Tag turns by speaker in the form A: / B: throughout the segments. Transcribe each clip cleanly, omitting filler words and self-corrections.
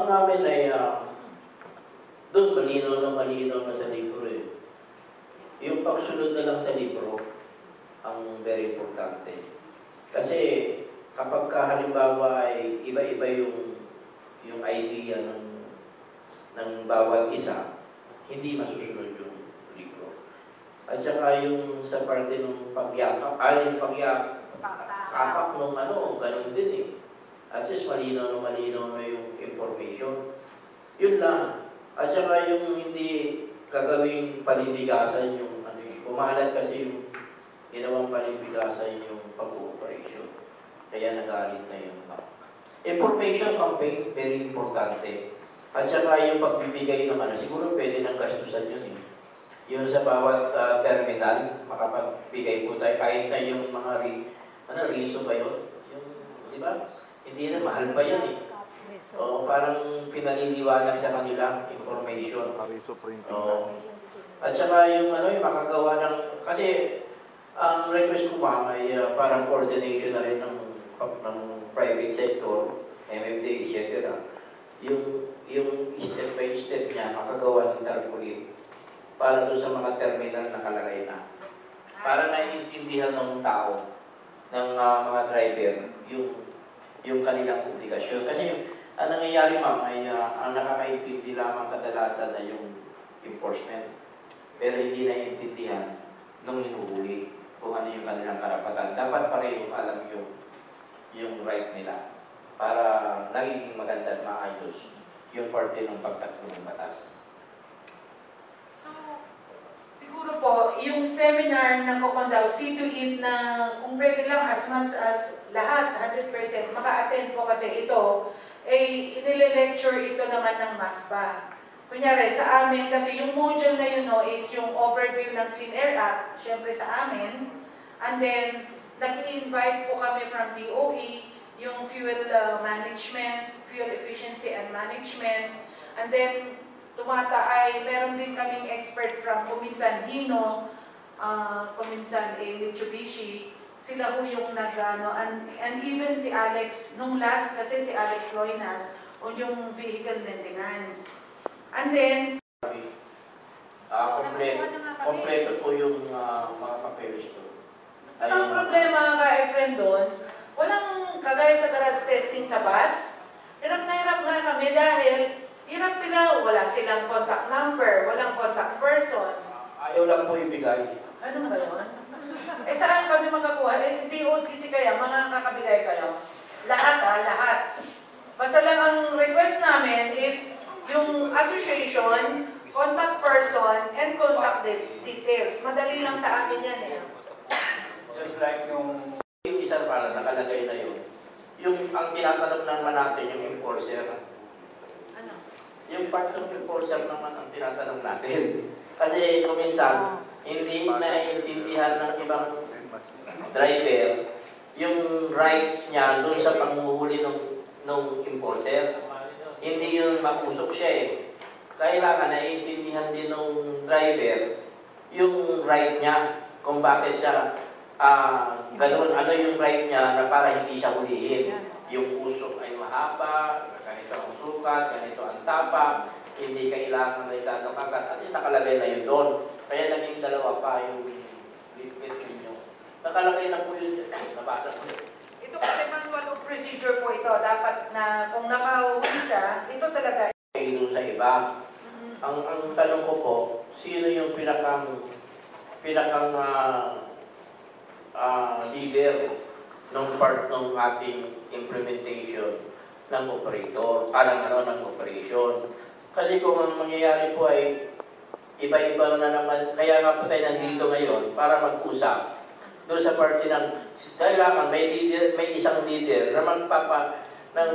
A: ang namin ay doon malinaw na sa libro eh. Yung pagsunod na lang sa libro ang very importante. Kasi kapag halimbawa ay iba-iba yung idea ng bawat isa, hindi masusunod yung libro. At saka yung sa parte ng pagyakap, kapak nung ganun din eh. At least malinaw na yung information. Yun lang. At saka yung hindi gagawing palimbigasan yung kumalat kasi yung ginawang palimbigasan yung pag-operation. Kaya nagalit na yung information campaign, very importante. At saka yung pagbibigay ng siguro pwede ng gastusan yun eh. Yung sa bawat terminal, makapagbigay po tayo kahit na yung mga riso ba yun? Yung, di ba? Hindi na, mahal pa yan eh. O, parang pinaliliwanag sa kanila, information. At saka yung yung makagawa ng, kasi ang request ko ma'am ay parang coordination na rin ng private sector, MFD, etc. Yung step by step niya, makagawa ng tarpaulin para doon sa mga terminal nakalagay na. Para naiintindihan ng tao, ng mga driver, yung kanilang obligasyon. Kasi ang nangyayari ma'am ay ang nakakaintindi lamang kadalasan na yung enforcement. Pero hindi naiintindihan nung hinuhuli kung ano yung kanilang karapatan. Dapat pareho alam yung right nila para nagiging maganda at maayos yung parte ng pagtakbo ng batas.
B: So, siguro po, yung seminar na kukondaw, see to it na kung pwede lang as much as lahat, 100%, maka-attend po kasi ito, inile-lecture ito naman ng MASBA. Kunyari, sa amin, kasi yung module na yun is yung overview ng Clean Air Act, syempre sa amin. And then, nag-invite po kami from DOE, yung fuel management, fuel efficiency and management. And then, meron din kaming expert from kuminsan Hino, kuminsan Mitsubishi. Sila po yung and even si Alex, nung last kasi si Alex Loinas, o yung vehicle maintenance. And then,
A: kompleto po yung mga papeles doon.
B: Ang problema ka-friend doon, walang kagaya sa garage testing sa bus. Hirap na hirap nga kami dahil hirap sila, wala silang contact number, walang contact person.
A: Ayaw lang po ibigay.
B: Ano ba yun? Saan kami makakuha? DOTC kaya, mga kakabigay kayo. Lahat lahat. Basta lang ang request namin is yung association, contact person, and contact details. Madali lang sa amin yan eh.
A: Just like yung isa para nakalagay na yun. Ang tinatanong naman natin, yung enforcer.
B: Ano?
A: Yung part ng enforcer naman ang tinatanong natin. Kasi kuminsan, hindi naiintindihan ng ibang driver yung rights niya doon sa panguhuli ng enforcer. Hindi yun mapusok siya eh. Kailangan naiintindihan din ng driver yung right niya kung bakit siya ganun, ano yung right niya na para hindi siya hulihin. Yung usok ay mahaba, ganito ang sukat, ganito ang tapa, hindi kailangan na itano kagat. At nakalagay na yun doon. Kaya naging dalawa pa yung leaflet ninyo. Nakalagay na po yun. Nabasa ko.
B: Ito kasi manual of procedure po ito. Dapat na kung nakahuli siya, ito talaga.
A: Doon sa iba. Ang tanong ko po, sino yung pinakang leader ng part ng ating implementation ng operator, ng operation. Kasi kung ang mangyayari po ay iba-iba na naman, kaya nga po tayo nandito ngayon para mag-usap. Doon sa parte ng, kailangan may isang leader na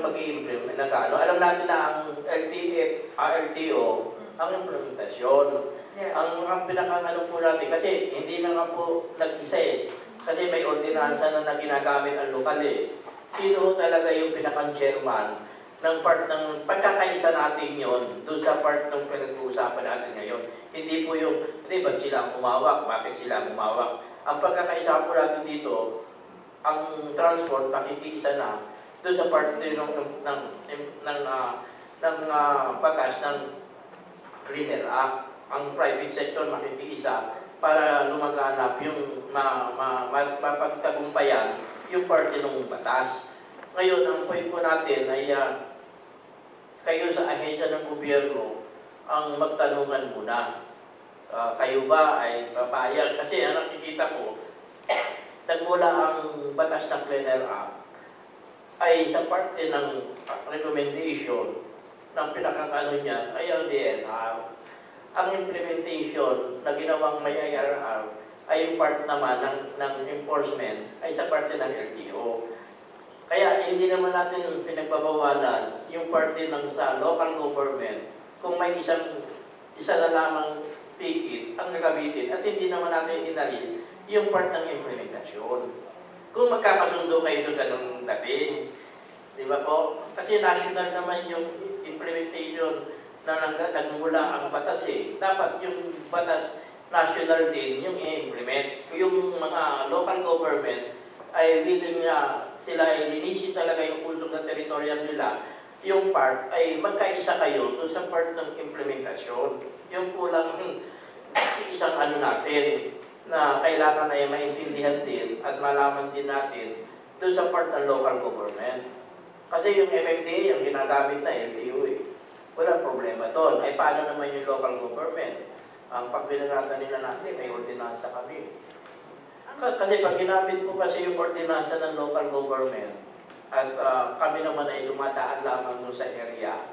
A: mag-i-implement na Alam natin na ang LTO, ang implementasyon.
B: Yeah.
A: Ang pinakangalo po natin, kasi hindi na nga po nag-isa eh. Kasi may ordinansa na ginagamit ang lokal eh. Sino talaga yung pinakang-chairman ng part ng pagkakaisa natin yon doon sa part ng pinag-uusapan natin ngayon. Hindi po yung, ba't sila ang umawak? Bakit sila ang umawak? Ang pagkakaisa po natin dito, ang transport, pakikiisa na doon sa part ng batas ng Cleaner Act. Ang private sector makikiisa para lumaganap yung mapagtagumpayan yung parte ng batas. Ngayon, ang point po natin ay kayo sa ahensya ng gobyerno ang magtanungan muna. Kayo ba ay papayag? Kasi ang nakikita ko, nagmula ang batas ng Cleaner Act ay sa parte ng recommendation ng pinakakano niya ay LDNR. Ang implementation na ginawang may IRR ay yung part naman ng enforcement ay sa parte ng LTO. Kaya hindi naman natin pinagbabawalan yung parte ng sa local government kung may isa na lamang ticket ang nagamitin at hindi naman natin inalis yung part ng implementasyon. Kung magkakasundo kayo doon ganun dating, di ba po? Kasi national naman yung implementation na nagmula ang batas eh. Dapat yung batas national din yung i-implement. Yung mga local government ay willing na sila ay linisin talaga yung usog na territorial nila. Yung part ay magkaisa kayo doon sa part ng implementasyon. Yung kulang isang ano natin na kailangan ay maintindihan din at malaman din natin doon sa part ng local government. Kasi yung MMDA, ang ginagamit na LTO eh. Walang problema doon. Ay paano naman yung local government? Ang pagbinarata nila natin, may ordinansa kami. Kasi pag ginamit ko kasi yung ordinansa ng local government at kami naman ay dumadaan lamang doon sa area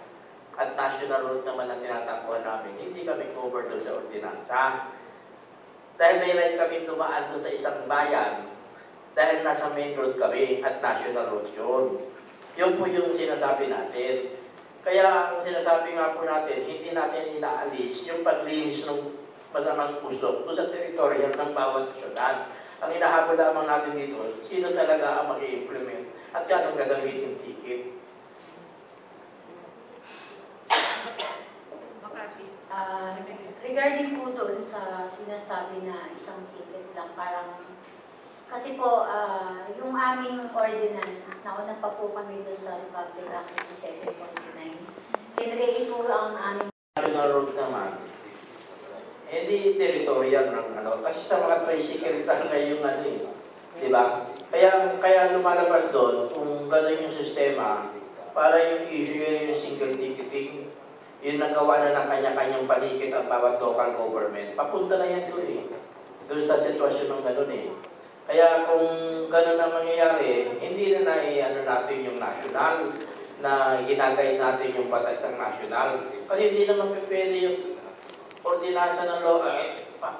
A: at national road naman ang tinatakbuhan namin, hindi kami covered doon sa ordinansa. Dahil may right kami dumaan doon sa isang bayan dahil nasa main road kami at national road yun. Yun po yung sinasabi natin. Kaya ang sinasabi nga po natin, hindi natin inaalis yung paglinis ng masamang usok doon sa teritoryo ng bawat syudad. Ang inahabol lamang natin dito, sino talaga ang mag-i-implement at siya ang gagamitin ticket.
C: Regarding po doon sa sinasabi na isang ticket lang, parang kasi po yung aming ordinance, nauna pa po kami doon sa Republic Act 2749. Tinrate po ang aming
A: national road naman, hindi territorial ng ano. Kasi sa mga tricycle talaga yung ano eh. Diba? Kaya lumalabas doon, kung gano'n yung sistema, para yung issue yung single ticketing, yung nagawa na ng kanya-kanyang palikit ang bawat local government, papunta na yan doon eh. Doon sa sitwasyon ng gano'n eh. Kaya kung gano'n na mangyayari, hindi na ano natin yung national, na ginagay natin yung batas ng national. Kasi hindi naman pwede yung ordinansa ng law.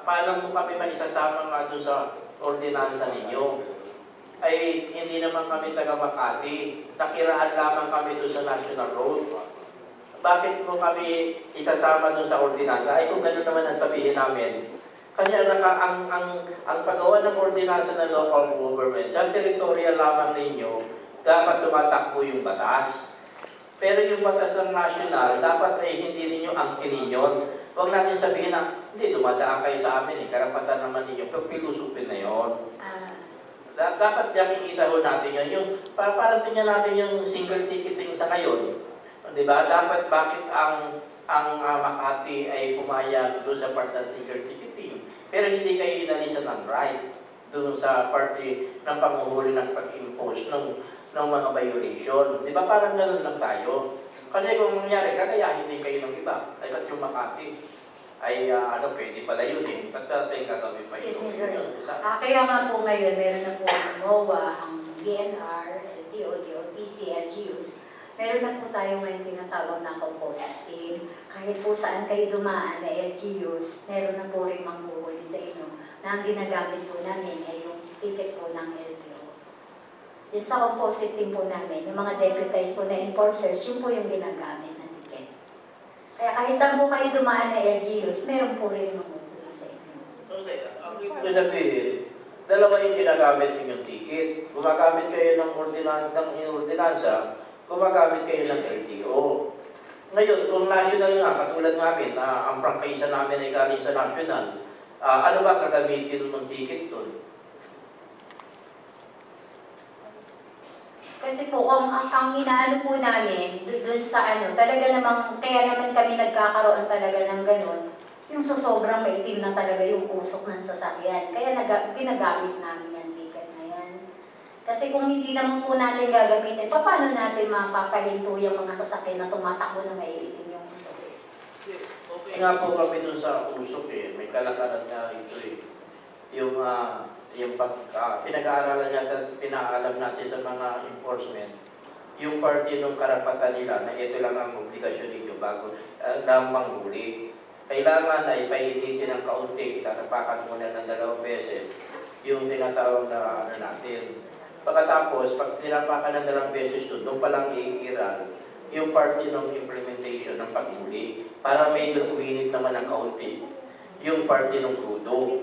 A: Paano mo kami maisasama nga doon sa ordinansa ninyo? Ay hindi naman kami taga Makati. Nakiraan lamang kami doon sa national road. Bakit mo kami isasama doon sa ordinansa? Ay kung gano'n naman ang sabihin namin, kanya ang paggawa ng ordinansa ng local government, sa territorial lamang ninyo, dapat tumatakbo yung batas. Pero yung batas ng national, dapat ay hindi ninyo angkin ninyo. Huwag natin sabihin na, hindi, dumadaan kayo sa amin, eh, karapatan naman ninyo, pagpilusupin na yun. Dapat nakikita ho natin yan. Yung, parang tingnan natin yung single ticketing sa ngayon. Diba? Dapat bakit ang Makati ay pumayag doon sa part ng single ticketing. Pero hindi kayo inalisan ng right doon sa party ng panguhuli ng pag-impose ng mga violation. Di ba parang gano'n lang tayo? Kasi kung nangyari, kakayahin din kayo ng iba. Ay ba't yung Makati? Ay pwede pala yun eh. Ba't natin gagawin pa ito?
C: Kaya nga po ngayon, meron na po ang MOA, ang DNR, LTO, DOTC, LGUs. Meron na po tayo ngayon tinatawag na composite team. Kahit po saan kayo dumaan na LGUs, meron na po rin manghuhuli sa inyo na ang ginagamit po namin ay yung ticket po ng LTO. Yung sa composite team po namin, yung mga deputized po na enforcers, yun po yung ginagamit na ticket. Kaya kahit saan po kayo dumaan na LGUs, meron po rin manghuhuli sa inyo.
A: Okay, ang ibig sabihin, dalawa yung ginagamit yung ticket. Gumagamit kayo ng ordinansa, gumagamit kayo ng LTO. Ngayon, kung national nga, katulad namin, ang prangkisa namin ay galing sa national, ano ba gagamitin ng ticket doon?
C: Kasi po, ang inaano po namin, dun sa ano, talaga namang, kaya naman kami nagkakaroon talaga ng ganun, yung sobrang maitim na talaga yung usok ng sasakyan. Kaya ginagamit namin yan, bigat na yan. Kasi kung hindi naman po natin gagamitin, paano natin mapapahinto yung mga sasakyan na tumatakbo na maiitim yung usok?
A: Okay nga po kami dun sa usok eh. May kalakaran nga ito eh. Yung pinag-aaralan natin, pinaalam natin sa mga enforcement, yung party ng karapatan nila na ito lang ang obligasyon ninyo bago lang manghuli. Kailangan na ipainitin ng kaunti, tatapakan muna ng 2 beses yung tinatawag na ano natin. Pagkatapos, pag tinapakan ng 2 beses doon pa lang iiral yung party ng implementation ng paghuli para medyo uminit naman ng kaunti yung party ng krudo.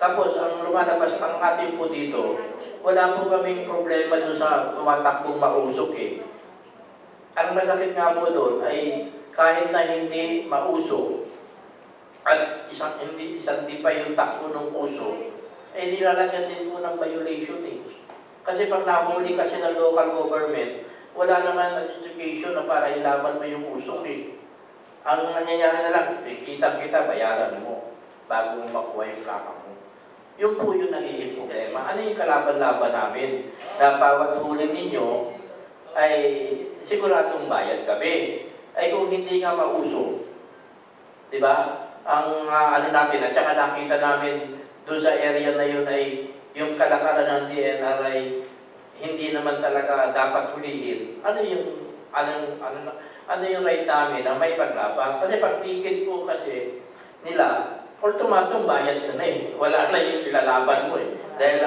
A: Tapos, ang lumalabas ang atin po dito, wala po kaming problema doon sa tumatakbong mausok eh. Ang masakit nga po doon ay kahit na hindi mausok at isang di pa yung takbo ng usok, eh nilalagyan din po ng violation eh. Kasi pag nahuli kasi ng local government, wala naman education na para ilaban mo yung usok eh. Ang nangyayari na lang, kita-kita, bayaran mo bago mo makuha yung kaka mo. Yung po yung nagiging problema. Ano yung kalaban-laban namin? Na bawat huli ninyo ay siguradong bayad kami. Ay kung hindi nga mausok, di ba? Ang ano natin, at saka nakita namin doon sa area na yun ay yung kalakaran ng DNR ay hindi naman talaga dapat hulihin. Ano yung right namin na may paglaban? Kasi pag ticket po kasi nila, ultimatong bayad ka na eh. Wala na yung ilalaban mo eh. Dahil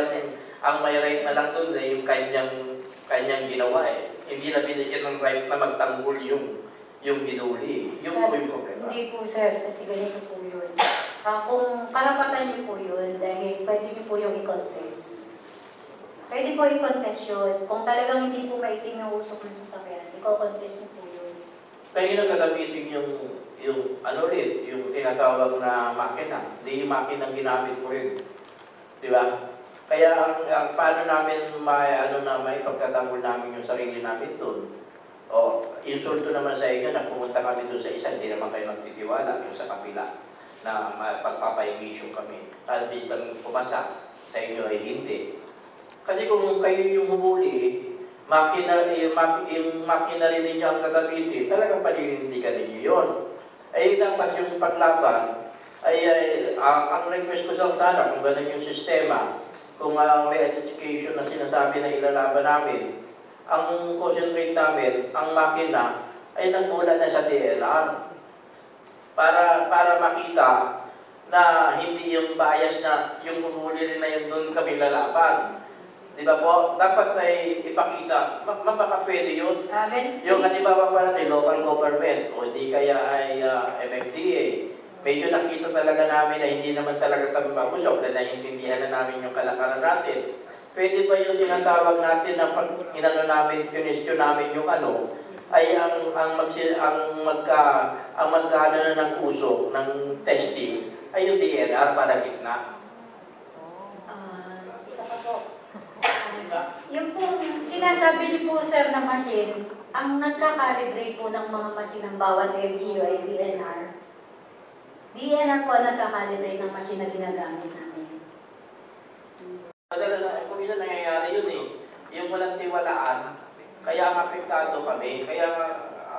A: ang may right na lang doon ay yung kanyang ginawa eh. Hindi na binigyan ng right na magtanggol yung ginuli. Yung po yung problema.
C: Hindi po sir, kasi ganito po yun. Kung karapatan niyo po yun, dahil pwede niyo po yung i-contest. Pwede po i-contest yun. Kung talagang hindi po maitim yung usok ng sasakyan, i-contest niyo po yun.
A: Kaya na gagamitin yung ano rin, yung tinatawag na makina. Hindi yung makina ginamit ko rin. Di ba? Kaya ang paano namin may pagkatanggol namin yung sarili namin doon. O, insulto naman sa inyo na pumunta kami doon sa isa, hindi naman kayo magtitiwala yung sa kapila na pagpapa-emission kami. At di kami pumasa, sa inyo ay hindi. Kasi kung kayo yung humuli, yung makina rin ninyo ang gagamitin, talagang paninindigan ninyo yun. Ay dapat yung paglaban, ang request ko sa sana, kung gano'n yung sistema, kung may education na sinasabi na ilalaban namin, ang concentrate namin, ang makina, ay nagmula na sa DNR. Para makita na hindi yung bias na yung humuli rin na yun doon kami lalaban. Di ba po? Dapat ay ipakita. Baka pwede yun. Yung halimbawa pa natin, local government, o di kaya ay MFDA. Medyo nakita talaga namin na hindi naman talaga kami mabusok na naiintindihan na namin yung kalakaran natin. Pwede ba yung tinatawag natin na pag inano namin, kinestyon namin yung ano, ay ang magkano na ng usok, ng testing, ay yung DNR para gitna.
C: Isa pa po. Yung po, sinasabi niyo po sir na machine, ang nagkakalibrate po ng mga machine ng bawat LGU ay DNR. DNR po nagkakalibrate ng machine na ginagamit namin.
A: Kung isa nangyayari yun eh, yung walang tiwalaan, kaya ang apektado kami, kaya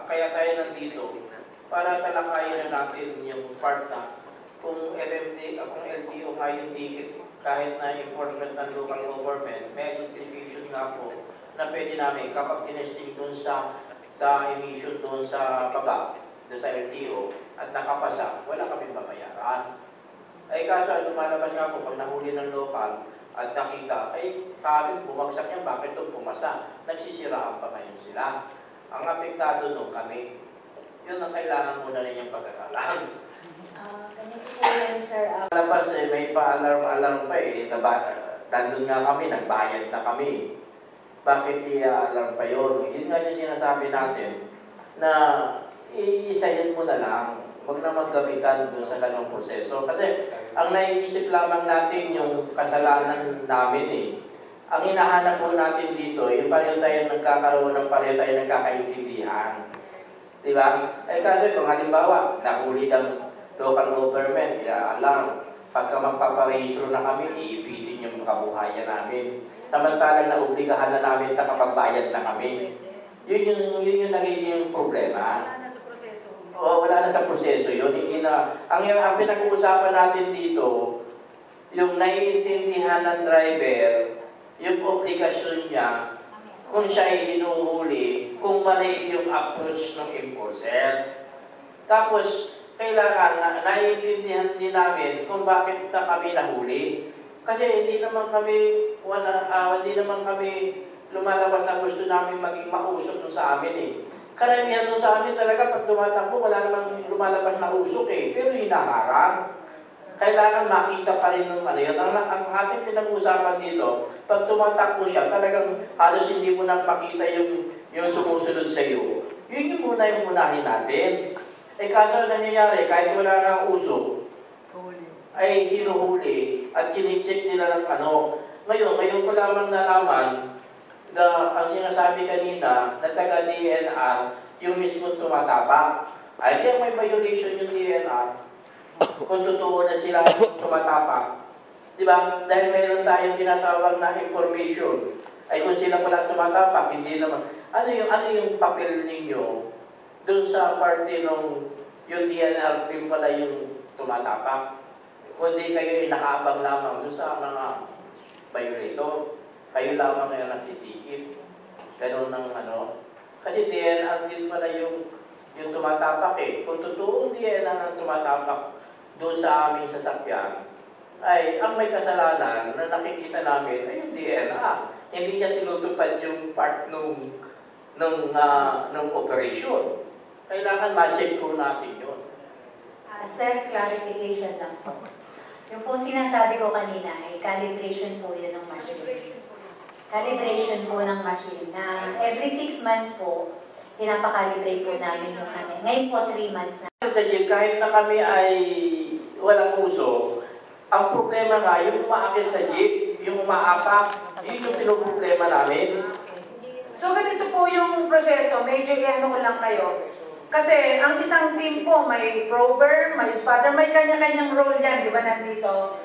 A: tayo nandito, para talakayin na natin yung part na kung LTO nga yung ticket, kahit na enforcement ng local government, may notification nga po na pwede namin kapag tinesting dun sa emission dun sa baba, dun sa LTO, at nakapasa, wala kaming babayaran. Ay kaso, lumalabas nga po, pag nahuli ng local, at nakita, ay sabi, bumagsak yan, bakit ito pumasa? Nagsisiraan pa ngayon sila. Ang apektado nung kami, yun ang kailangan muna rin yung pagkakalaan.
C: Ganito po yan, sir.
A: Labas may pa-alarm pa eh. Nandun nga kami, nagbayad na kami. Bakit i-alarm pa yun? Yun nga yung sinasabi natin na iisahin mo na lang. Huwag na maggamitan doon sa ganong proseso. Kasi ang naiisip lamang natin yung kasalanan namin eh. Ang hinahanap po natin dito, yung pareho tayo nagkakaroon ng pareho tayo nagkakaintindihan. Diba? Kasi kung halimbawa, nahuli ng local government, alam, pagka magpaparehistro na kami, iipitin yung kabuhayan namin. Samantalang naobligahan na namin na kapagbayad na kami. Yun yung nagiging problema.
B: Wala na sa proseso.
A: Oo, wala na sa proseso yun. Hindi na, ang pinag-uusapan natin dito, yung naiintindihan ng driver, yung obligasyon niya, kung siya ay hinuhuli, kung mali yung approach ng enforcer. Tapos, kailangan naiintindihan din namin kung bakit na kami nahuli. Kasi hindi naman kami lumalabas na gusto namin maging mausok dun sa amin eh. Karamihan dun sa amin talaga pag tumatakbo, wala namang lumalabas na usok eh. Pero hinaharang. Kailangan makita pa rin ng ano yun. Ang ating pinag-usapan dito, pag tumatakbo siya, talagang halos hindi mo nang makita yung sumusunod sa iyo. Yun yung muna yung unahin natin. Kaso nangyayari, kahit wala nang usok, ay hinuhuli at kinicheck nila ng ano. Ngayon ko lamang nalaman na ang sinasabi kanina na taga-DNR, yung mismo tumatapak. Ay, kaya may violation yung DNR. Kung totoo na sila tumatapak. Diba? Dahil mayroon tayong tinatawag na information. Ay kung sila pala tumatapak, hindi naman. Ano yung papel ninyo doon sa parte ng yung DNR team pala yung tumatapak? Kundi kayo nakaabang lamang doon sa mga violator. Kayo lamang ngayon nagtitikip. Ganun ng ano. Kasi DNR din pala yung tumatapak eh. Kung totoong DNR ang tumatapak doon sa aming sasakyan, ay ang may kasalanan na nakikita namin ay yung DNR. Hindi niya tinutupad yung part ng operation. Kailangan ma-check po natin yun.
C: Sir, clarification lang po. Yung po sinasabi ko kanina ay calibration po yun ng machine. Calibration po ng machine na every 6 months po, pinapakalibrate po namin yung ano. Ngayon po 3 months na.
A: Sa jeep, kahit na kami ay walang uso, ang problema nga, yung umaakit sa jeep, yung umaapak, yun yung pinoproblema namin.
B: So, ganito po yung proseso. Medyo ano ko lang kayo. Kasi ang isang team po, may prober, may spotter, may kanya-kanyang role yan, di ba, nandito?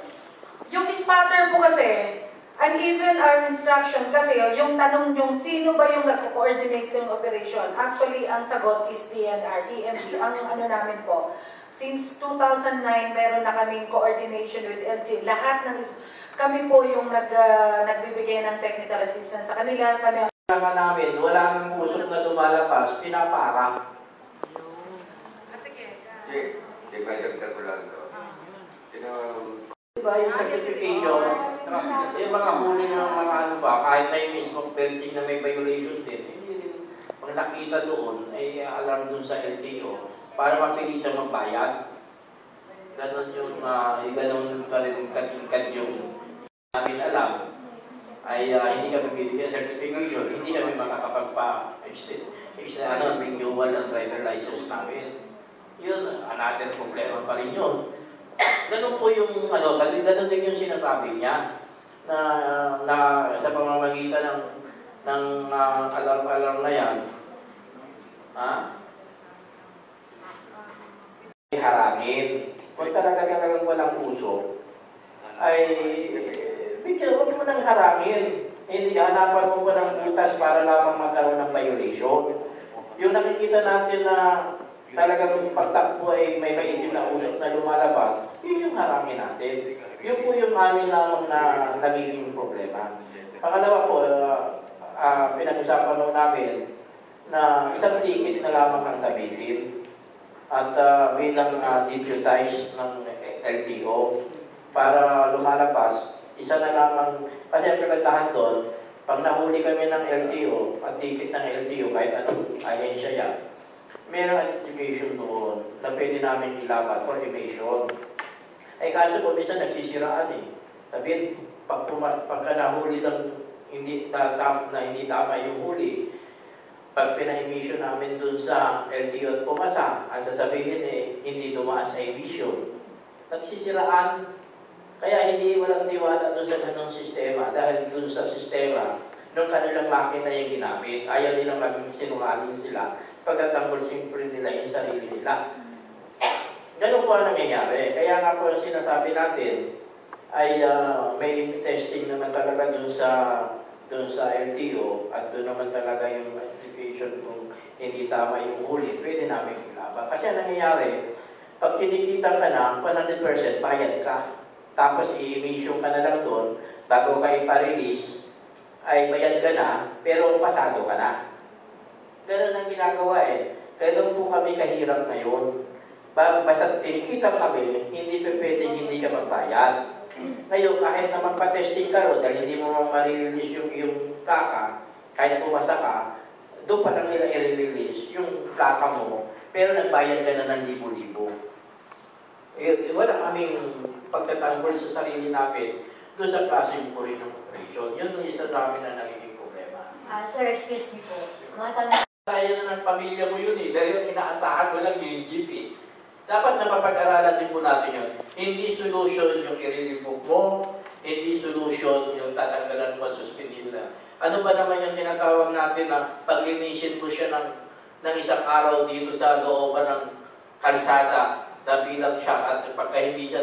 B: Yung spotter po kasi, uneven our instruction kasi yung tanong yung sino ba yung nag-coordinate ng operation. Actually, ang sagot is DNR, EMB. Ang ano namin po, since 2009, meron na kaming coordination with LG. Lahat ng, kami po yung nagbibigay ng technical assistance sa kanila. Kami
A: Namin, wala nang usok na lumalabas, pinapara.
D: Di ba yung kagulang ko?
A: Diba yung certification, yung mga huli ng mga ano ba, kahit na yung mismo fencing na may violation din, hindi rin, pag nakita doon, ay alarm doon sa LTO para mapilitan magbayad. Ganon yung, ganon pa rin katingkad yung namin alam, ay hindi kami bibigyan certification, hindi kami renewal ng driver license namin. Yun, another problema pa rin yun. Ganun po yung, ganun din yung sinasabi niya na sa pamamagitan ng alarm-alarm na yan, harangin. Kung talagang walang uso, ay bigyan mo ng harangin. Hindi, hanapan mo pa ng butas para lamang magkaroon ng violation. Yung nakikita natin na talagang pagtakbo ay may maitim na usok na lumalabas, yun yung harangin natin. Yun po yung amin lamang na nagiging problema. Pangalawa po, pinag-usapan nung namin na isang ticket na lamang ang gamitin at bilang deputize ng LTO para lumalabas, isa na lamang, kasi ang kagandahan doon, pag nahuli kami ng LTO, at ticket ng LTO, kahit anong ahensya yan, mayroong identification doon na pwede namin ilaban for evasion. Kaso po, minsan nagsisiraan eh. Sabihin, pagka nahuli lang hindi tama yung huli, pag pina-emission namin doon sa LTO at pumasa, ang sasabihin hindi dumaan sa emission. Nagsisiraan. Kaya hindi walang tiwala doon sa ganong sistema dahil doon sa sistema nung kanilang makina yung ginamit. Ayaw nilang maging sinungaling sila pagkatanggol siyempre nila yung sarili nila. Ganun po ang nangyayari. Kaya nga po ang sinasabi natin ay may testing naman talaga doon sa LTO at doon naman talaga yung application kung hindi tama yung huli, pwede namin ilaban. Kasi ang nangyayari, pag kinikita ka na, 100% bayad ka. Tapos i-emission ka na lang doon, bago ka ipa-release, ay bayad ka na, pero pasado ka na. Ganun ang ginagawa eh. Kaya doon po kami kahirap ngayon. Basta kinikita kami, hindi pa pwede hindi ka magbayad. Ngayon, kahit na magpa-testing ka ro, dahil hindi mo ma-release yung kaka, kahit pumasa ka, doon pa lang nila i-release yung kaka mo, pero nagbayad ka na ng libo-libo. Wala kaming pagtatanggol sa sarili namin doon sa klaseng uri ng operation. Yun yung isa namin na nagiging problema.
C: Sir, excuse me po. Matanong.
A: Tayo na ng pamilya mo yun eh, dahil inaasahan mo lang yung GP. Dapat na mapag-aralan din po natin yun. Hindi solution yung i-revoke mo, hindi solution yung tatanggalan mo at suspendin na. Ano ba naman yung tinatawag natin na paglinisin mo siya ng isang araw dito sa looban ng kalsada na bilang siya at pagka hindi siya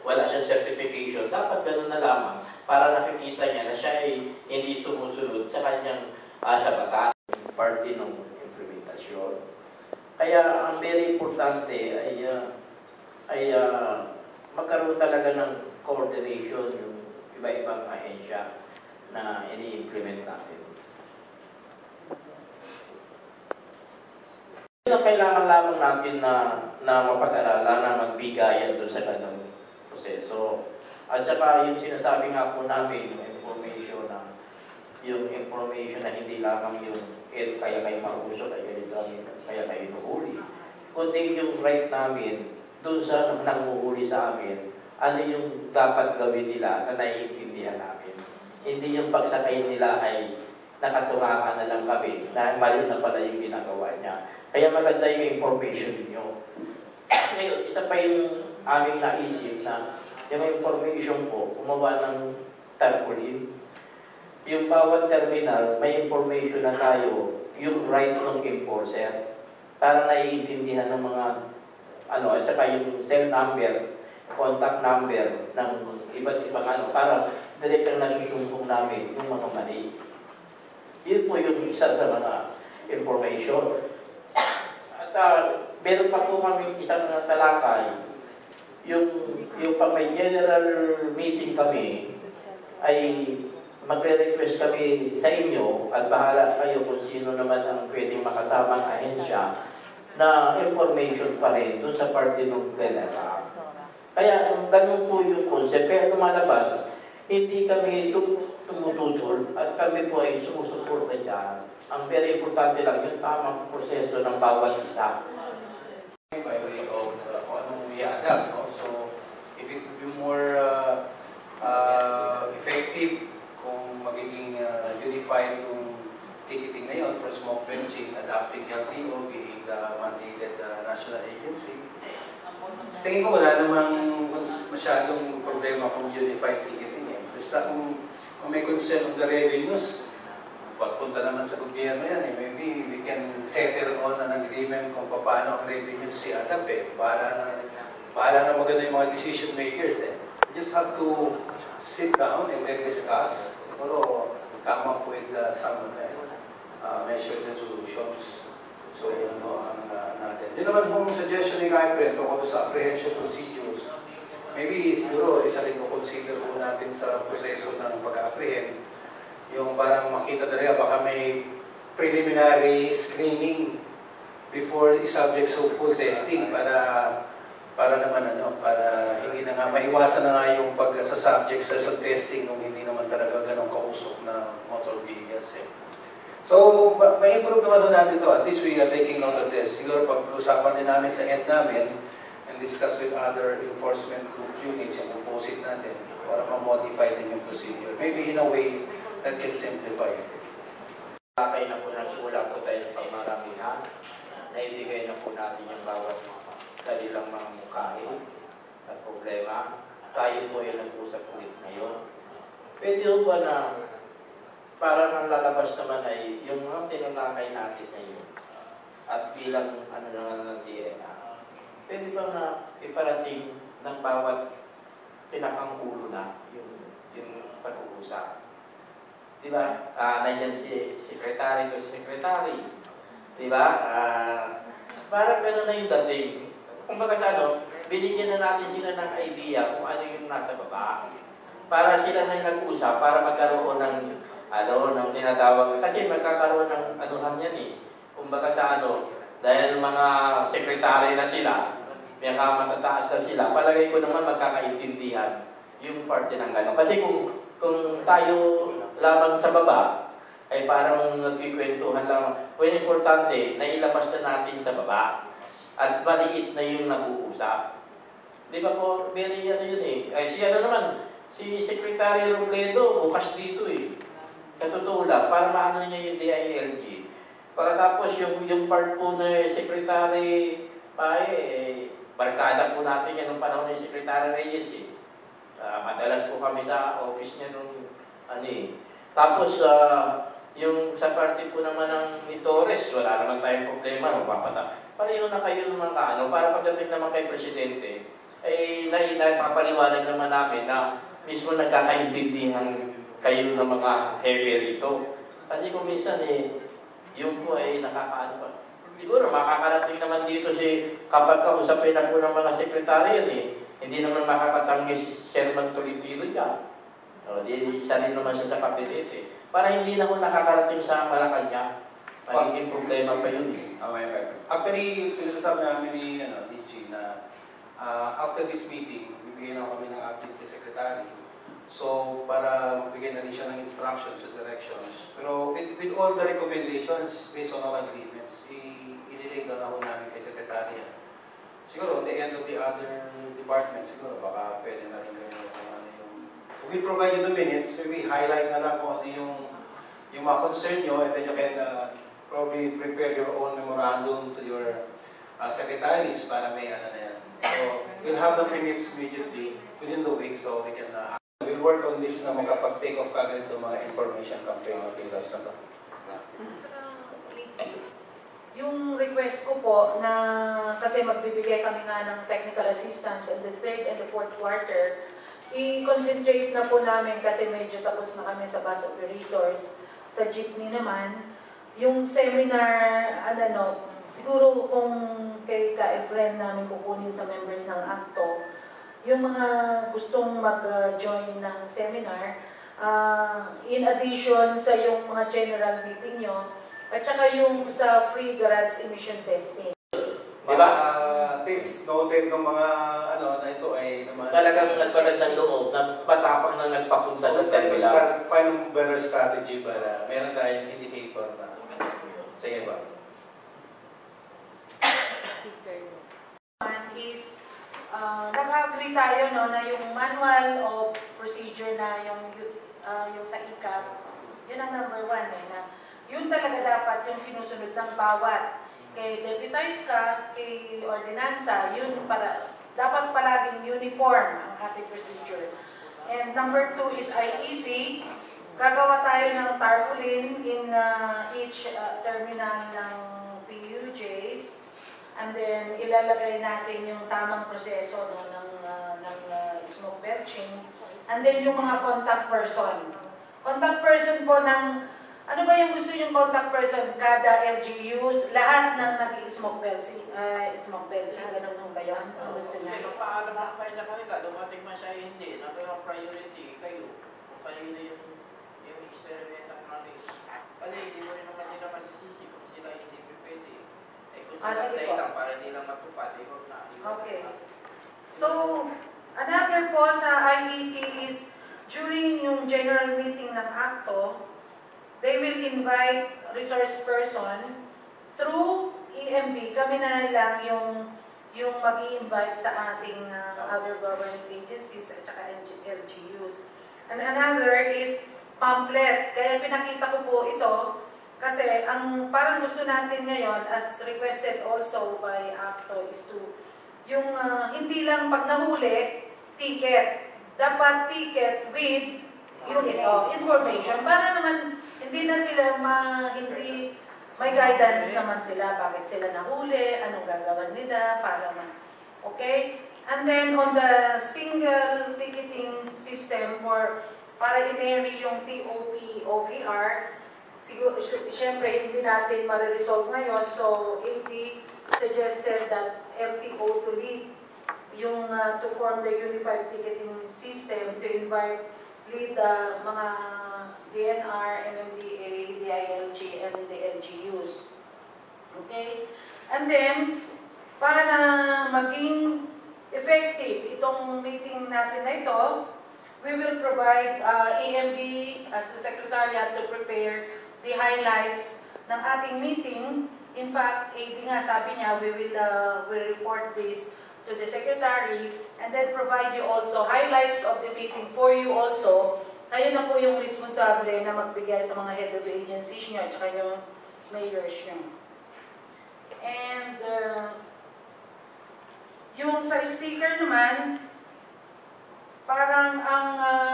A: wala siyang certification, dapat ganun na lamang para nakikita niya na siya ay hindi sumusunod sa kanyang sa batas, parte ng implementasyon. Kaya ang very importante ay magkaroon talaga ng coordination yung iba-ibang ahensya na ini-implement natin. Yun ang kailangan lamang natin na mapag-aralan, na magbigayan doon sa ganong proseso. At saka yung sinasabi nga po namin, yung information na hindi lamang yung kaya kayo mausok, kaya kayo nuhuli. Kundi yung right namin, doon sa nanguhuli sa amin, ano yung dapat gawin nila na naiintindihan namin. Hindi yung pagsakay nila ay nakatungakan na lang kami, na mali na pala yung ginagawa niya. Kaya maganda yung information niyo. Ngayon, isa pa yung aming naisip na yung information po, gumawa ng tarpaulin. Yung bawat terminal, may information na tayo, yung right ng enforcer, para naiintindihan ng mga, at saka yung cell number, contact number ng iba't ibang para direktang nasusumbong namin yung mga mali. Yun po yung isa sa mga information. At meron pa po kami isang talakay, yung pag may general meeting kami, ay magre-request kami sa inyo at bahala kayo kung sino naman ang pwedeng makasamang ahensya na information pa rin doon sa parte ng PLRA. Kaya ganun po yung concept. Kaya lumalabas, hindi kami tumututol at kami po ay sumusuporta dyan. Ang very importante lang yung tamang proseso ng bawat isa.
E: By way of kung anong i-adapt, no? So, if it would be more effective kung magiging unified yung ticketing na yun for smoke quenching, adapting LTO, being the mandated national agency. Tingin ko wala namang masyadong problema kung unified ticketing eh. Basta kung may concern of the revenues, pagpunta naman sa gobyerno yan, maybe we can settle on an agreement kung paano ang revenues i-adapt eh. Bahala na maganda yung mga decision makers eh. We just have to sit down and then discuss. Pero come up with some measures and solutions. So, yun po ang natin. Yun naman pong suggestion ni Kaipren tungkol sa apprehension procedures. Maybe siguro isa rin po consider po natin sa proseso ng pag-apprehend. Yung parang makita talaga baka may preliminary screening before i-subject sa full testing para naman para hindi na nga maiwasan na nga yung pag-subject sa testing nung hindi naman talaga ganong kausok na motor vehicles eh. So, may improve naman natin to. At least we are taking note of this. Siguro pag-usapan din namin sa end namin and discuss with other enforcement group units yung composite natin para ma-modify din yung procedure. Maybe in a way that can simplify it.
A: Kaya na po nagsimula po tayo ng pamaramihan. Naibigay na po natin yung bawat kanilang mga mukhain at problema. tayo po ay nag-usap ulit ngayon. Pwede ho ba na parang ang lalabas naman ay yung mga tinanakay natin ngayon at bilang ano naman ng DNA, pwede ba na iparating ng bawat pinakangkulo na yung pag-uusap? Diba? Nandiyan si secretary to secretary. Diba? Parang gano'n na yung dating. Kung baga sa ano, binigyan na natin sila ng idea kung ano yung nasa baba. Para sila na nag-usap, para magkaroon ng, ng tinatawag. Kasi magkakaroon ng anuhan yan eh. Kung baga sa dahil mga sekretary na sila, may matataas na sila, palagay ko naman magkakaintindihan yung parte ng gano'n. Kasi kung tayo lamang sa baba, ay parang nagkikwentuhan lang. Kung importante, na ilabas na natin sa baba. At maliit na yung nag-uusap. Di ba po, very yun eh. Ay siya naman, si Secretary Robledo, bukas dito eh. Sa totoo lang, para maano niya yung DILG. Pagkatapos yung part po na Secretary barkada po natin yan nung panahon ni Secretary Reyes eh. Madalas po kami sa office niya nung Tapos, yung sa party po naman ng Torres, wala naman tayong problema, pareho na kayo ng mga para pagdating naman kay Presidente, ay napapaliwanag naman namin na mismo nagkakaintindihan kayo ng mga heavy rito. Kasi kung minsan yung po ay nakakaano pa. Siguro makakarating naman dito kapag kausapin na po ng mga sekretaryo hindi naman makakatanggi si Chairman Tolentino yan. Isa rin naman siya sa kabinete. Para hindi na po nakakarating sa Malacanang. Magiging problema pa yun.
E: Actually, pinag-usapan namin ni G na after this meeting, bibigyan na kami ng update kay Secretary. So, para magbigay na rin siya ng instructions and directions. Pero with all the recommendations based on our agreements, i-relay na ako namin kay Secretary. Siguro, at the end of the other department, siguro baka pwede na rin kayo kung ano yung... We provide you the minutes, maybe highlight na lang kung ano yung mga concern nyo, and then you can probably prepare your own memorandum to your secretaries para may na yan. So, we'll have the minutes immediately within the week so we can we'll work on this na makapag-take off kagad itong mga information campaign materials na to.
B: Yung request ko po na kasi magbibigay kami nga ng technical assistance in the third and the fourth quarter, i-concentrate na po namin kasi medyo tapos na kami sa bus operators. Sa jeepney naman, yung seminar, siguro kung kay ka-friend namin kukunin sa members ng ACTO, yung mga gustong mag-join ng seminar, in addition sa yung mga general meeting nyo, at saka yung sa free garage emission testing.
A: Diba?
E: This noted ng mga na ito ay naman...
A: Talagang nagbalag ng loob, matapang na nagpapunta sa terminal.
E: Find better strategy para meron tayong indicator na... Sige ba?
B: Is, nag-agree tayo na yung manual of procedure na yung sa ICAP, yun ang number 1 na yun talaga dapat yung sinusunod ng bawat. Kay deputize ka, kay ordinansa, yun dapat palaging uniform ang ating procedure. And number 2 is IEC. Gagawa tayo ng tarpaulin in each terminal ng PUJs. And then, ilalagay natin yung tamang proseso ng smoke belching. And then, yung mga contact person. Contact person po ng ano ba yung gusto yung contact person? Kada LGUs, lahat ng nag-smoke belching, ganun ba yun? Ang gusto niya?
A: Paano na kayo na kanila? Dumating man siya hindi. Pero priority kayo. Kung kayo na yung experimental knowledge. Kasi hindi mo rin naman sila masisisi kung sila hindi pwede. Kung sila lang para hindi lang matupad.
B: Okay. So, another po sa IEC is during yung general meeting ng ACTO, they will invite resource person through EMB. Kami na lang yung mag-i-invite sa ating other government agencies at saka LGUs. And another is pamphlet. Kaya pinakita ko po ito kasi ang parang gusto natin ngayon as requested also by ACTO is to yung hindi lang pag nahuli, ticket. dapat ticket with yung information para naman hindi na sila hindi may guidance naman sila bakit sila nahuli, anong gagawin nila para okay? And then on the single ticketing system para i-marry yung TOP, OVR, siguro, syempre hindi natin ma-resolve ngayon, so AD suggested that MTO to lead yung to form the unified ticketing system to invite lead mga DNR, MMDA, DILG, and the LGUs. Okay? And then, para maging effective itong meeting natin na ito, we will provide EMB as the Secretariat to prepare the highlights ng ating meeting. In fact, AD nga sabi niya, we will report this to the Secretary and then provide you also highlights of the meeting for you also. Kayo na po yung responsable na magbigay sa mga head of agencies niyo at saka yung mayors niyo. And yung sa sticker naman, parang ang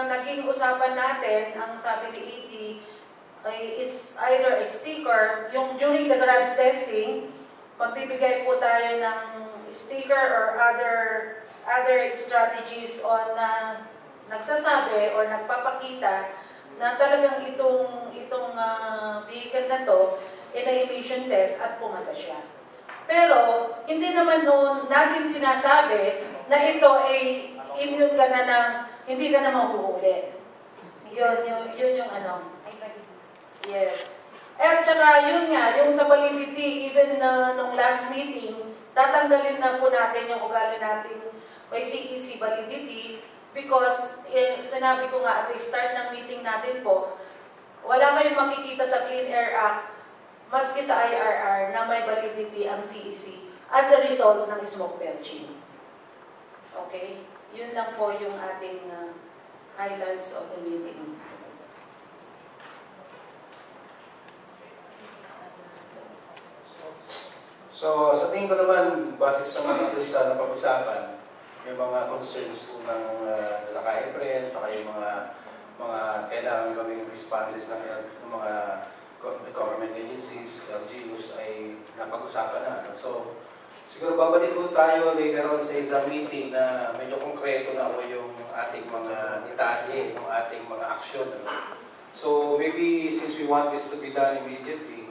B: naging usapan natin, ang sabi ni ED, it's either a sticker, yung during the garage testing, magbibigay po tayo ng sticker or other strategies on nagsasabi or nagpapakita na talagang itong vehicle na to in-emission test at pumasa siya. Pero hindi naman noon natin sinasabi na ito ay immune ka na ng hindi ka na mahuhuli. Yun yung ano. Yes. At saka yun nga, yung sa validity, even nung last meeting, tatanggalin na po natin yung ugali natin may CEC validity because sinabi ko nga at the start ng meeting natin po, wala kayong makikita sa Clean Air Act maski sa IRR na may validity ang CEC as a result ng smoke belching. Okay? Yun lang po yung ating highlights of the meeting.
E: So, sa tingin ko naman, base sa mga lista na pag-usapan, yung mga concerns po ng naka-EPREN, saka yung mga kailangan gawing responses ng mga government agencies, LGUs, ay napag-usapan na. So, siguro babalik po tayo later on sa isang meeting na medyo konkreto na po yung ating mga detalye, yung ating mga aksyon. So, maybe since we want this to be done immediately,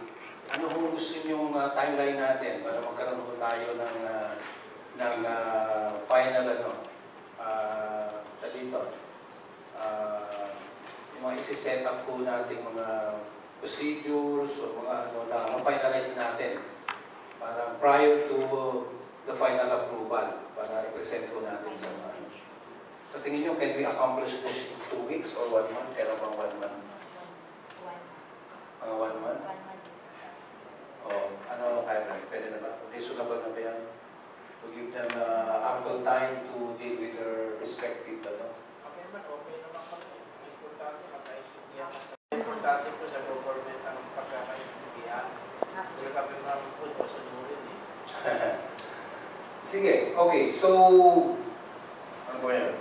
E: ano kung gusto yung timeline natin para magkaroon po tayo ng final dito. Yung mga isi-set up po natin mga procedures o mga na finalize natin para prior to the final approval para i-present po natin sa mga. So tingin nyo, can we accomplish this in 2 weeks or 1 month? Pero pang 1 month? Mga 1 month? O ano kaya pwede na ba? Reasonable na ba yan? To give them ample time to deal with their respective
A: Okay naman kami. Importante po sa government ang pagkakaintindihan. Pero kami naman po sa nurin
E: Sige, okay. So, ano ba yan?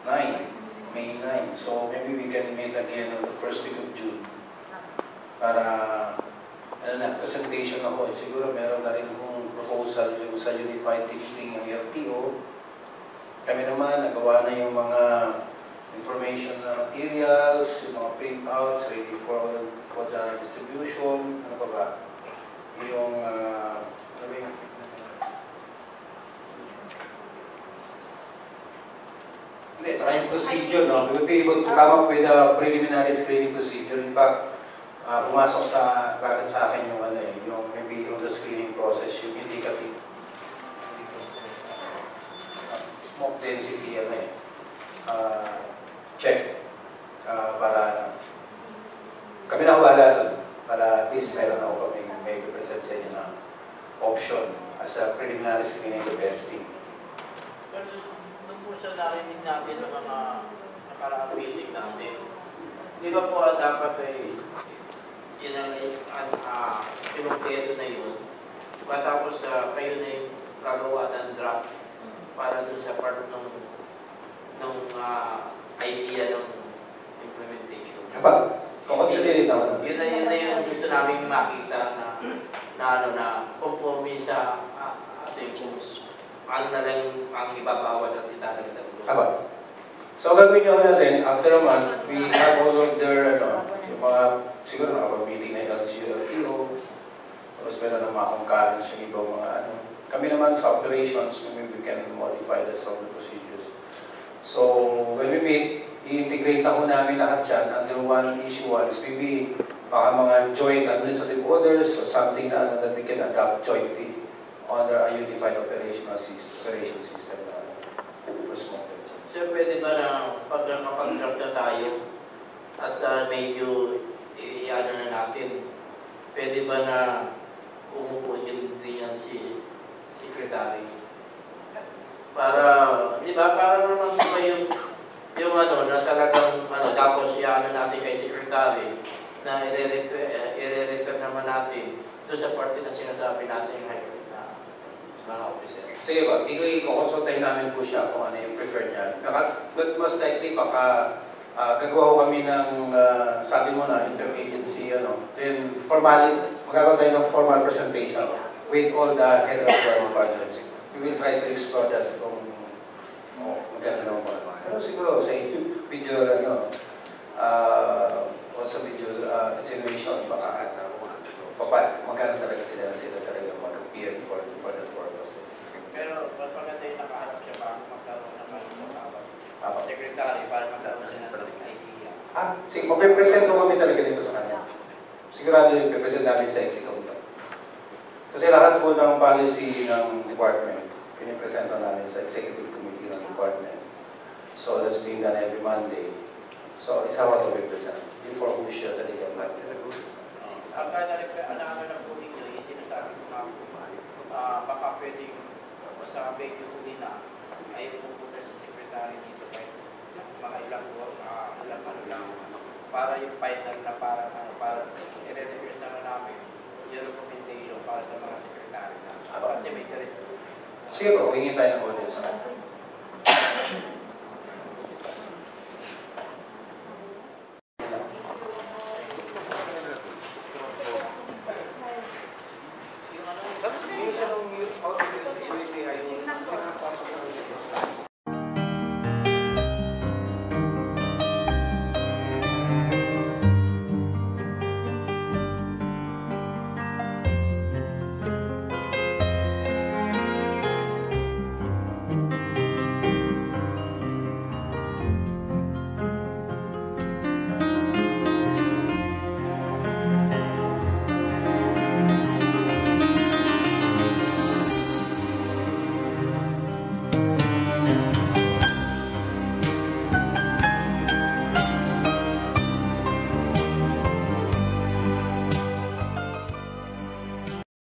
E: 9. May 9. So, maybe we can meet again on the first week of June. Para, presentation ako. Siguro meron na rin kong proposal yung sa Unified Ticketing ng LTO. Kami naman, nagawa na yung mga information na materials, yung mga printouts, ready for the distribution, ano pa ba? Yung, hindi, saka yung procedure, no? We will be able to come up with a preliminary screening procedure. In fact, pumasok kagad sa akin yung yung maybe through the screening process, yung indicative smoke density, check para kami na wala doon para at least meron ako kami may present sa inyo na option as a preliminary screening and testing.
A: Pero nung po sa narinig natin ng mga nakaraang meeting natin, di ba po dapat ay pinuktedo na yun, matapos kayo na yung gagawa ng draft para dun sa part ng idea ng implementation.
E: Aba, kukonsiderin naman.
A: Yun na yung gusto namin makita na conforme sa kung ano na lang ang ibabawas at itatagdag.
E: Aba. So, gagawin nyo natin, after a month, we have all of their, yung mga, siguro nakapag-meeting na LGU, LTO, tapos meron ng mga concurrence yung ibang mga Kami naman sa operations, maybe we can modify the some procedures. So, when we meet, i-integrate na ho namin lahat dyan under one issuance, maybe baka mga joint administrative orders or something na that we can adopt jointly under a unified operation system for small business.
A: So, pwede ba na kapag-draft na tayo at medyo i-ano na natin, pwede ba na umupo din yan si secretary? Para, di ba, para naman ba yung na talagang, tapos i-ano natin kay secretary na i-refer naman natin doon sa parte na sinasabi natin yung hybrid na mga officer.
E: Sige ba, i-consultay namin po siya kung ano yung preferred niya. But most likely, baka gagawa ko kami ng, sabi mo na, interagency, then magagawa tayo ng formal presentation with all the head of the departments. We will try to explore that kung maganda naman mga. Pero siguro sa video, also video insinuation, baka magkano talaga sila talaga mag-appear for that purpose.
A: Pero mas maganda yung nakaharap siya para magkaroon ng mga secretary para magkaroon siya ng idea.
E: Sige, mag-present ko kami talaga dito sa kanya. Sigurado yung present namin sa executive. Kasi lahat po ng policy ng department, pinipresenta namin sa executive committee ng department. So that's being done every Monday. So it's how to represent before who siya talaga mag-represent.
A: Ang kailangan na po ninyo, yung sinasabi ko nga po, baka pwedeng sa medyo huli na ay pupunta sa secretary dito kahit mga ilang lang para yung final na para i-reverse naman namin yung recommendation para sa mga secretary na ultimately.
E: Sige po, hingin tayo ng audience.